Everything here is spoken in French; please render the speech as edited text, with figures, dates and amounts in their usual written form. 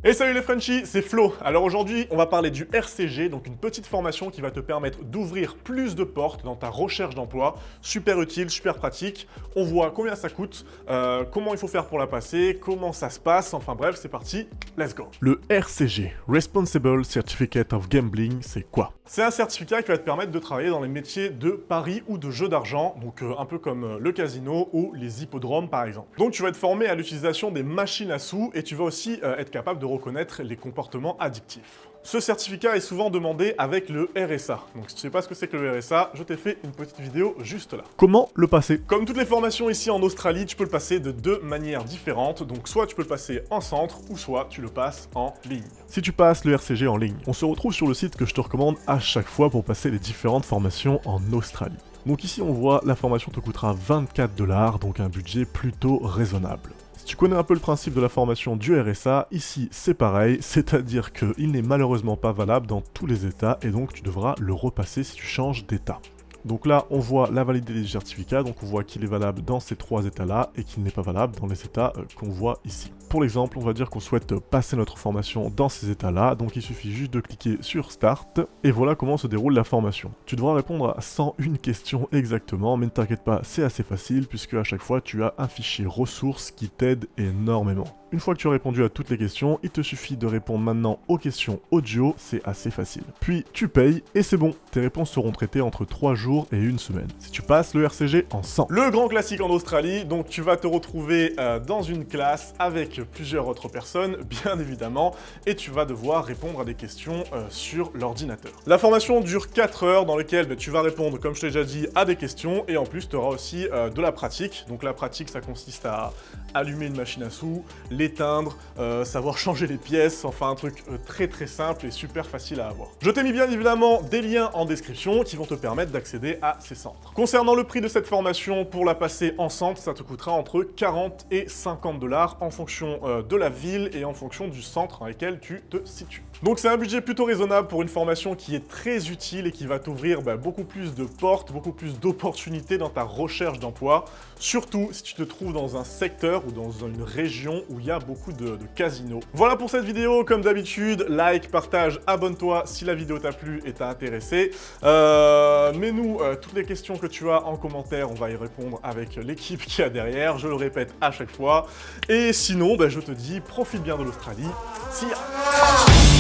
Et salut les Frenchies, c'est Flo. Alors aujourd'hui, on va parler du RCG, donc une petite formation qui va te permettre d'ouvrir plus de portes dans ta recherche d'emploi. Super utile, super pratique. On voit combien ça coûte, comment il faut faire pour la passer, comment ça se passe. Enfin bref, c'est parti, let's go. Le RCG, Responsible Certificate of Gambling, c'est quoi? C'est un certificat qui va te permettre de travailler dans les métiers de paris ou de jeux d'argent, donc un peu comme le casino ou les hippodromes par exemple. Donc tu vas être formé à l'utilisation des machines à sous et tu vas aussi être capable de reconnaître les comportements addictifs. Ce certificat est souvent demandé avec le RSA. Donc si tu sais pas ce que c'est que le RSA, je t'ai fait une petite vidéo juste là. Comment le passer? Comme toutes les formations ici en Australie, tu peux le passer de deux manières différentes. Donc soit tu peux le passer en centre, ou soit tu le passes en ligne. Si tu passes le RCG en ligne, on se retrouve sur le site que je te recommande à chaque fois pour passer les différentes formations en Australie. Donc ici on voit, la formation te coûtera 24 $, donc un budget plutôt raisonnable. Si tu connais un peu le principe de la formation du RSA, ici c'est pareil, c'est-à-dire qu'il n'est malheureusement pas valable dans tous les états et donc tu devras le repasser si tu changes d'état. Donc là, on voit la validité du certificat, donc on voit qu'il est valable dans ces trois états-là et qu'il n'est pas valable dans les états qu'on voit ici. Pour l'exemple, on va dire qu'on souhaite passer notre formation dans ces états-là, donc il suffit juste de cliquer sur Start, et voilà comment se déroule la formation. Tu devras répondre à 101 questions exactement, mais ne t'inquiète pas, c'est assez facile, puisque à chaque fois, tu as un fichier ressources qui t'aide énormément. Une fois que tu as répondu à toutes les questions, il te suffit de répondre maintenant aux questions audio, c'est assez facile. Puis tu payes et c'est bon, tes réponses seront traitées entre 3 jours et 1 semaine. Si tu passes le RCG en 100. Le grand classique en Australie, donc tu vas te retrouver dans une classe avec plusieurs autres personnes, bien évidemment, et tu vas devoir répondre à des questions sur l'ordinateur. La formation dure 4 heures dans lesquelles tu vas répondre, comme je t'ai déjà dit, à des questions, et en plus tu auras aussi de la pratique. Donc la pratique, ça consiste à allumer une machine à sous, l'éteindre, savoir changer les pièces, enfin un truc très simple et super facile à avoir. Je t'ai mis bien évidemment des liens en description qui vont te permettre d'accéder à ces centres. Concernant le prix de cette formation, pour la passer en centre, ça te coûtera entre 40 et 50 $ en fonction de la ville et en fonction du centre dans lequel tu te situes. Donc c'est un budget plutôt raisonnable pour une formation qui est très utile et qui va t'ouvrir beaucoup plus de portes, beaucoup plus d'opportunités dans ta recherche d'emploi, surtout si tu te trouves dans un secteur ou dans une région où il y a beaucoup de casinos. Voilà pour cette vidéo, comme d'habitude, like, partage, abonne-toi si la vidéo t'a plu et t'a intéressé. Mets-nous toutes les questions que tu as en commentaire, on va y répondre avec l'équipe qui a derrière, je le répète à chaque fois. Et sinon, je te dis, profite bien de l'Australie. See ya!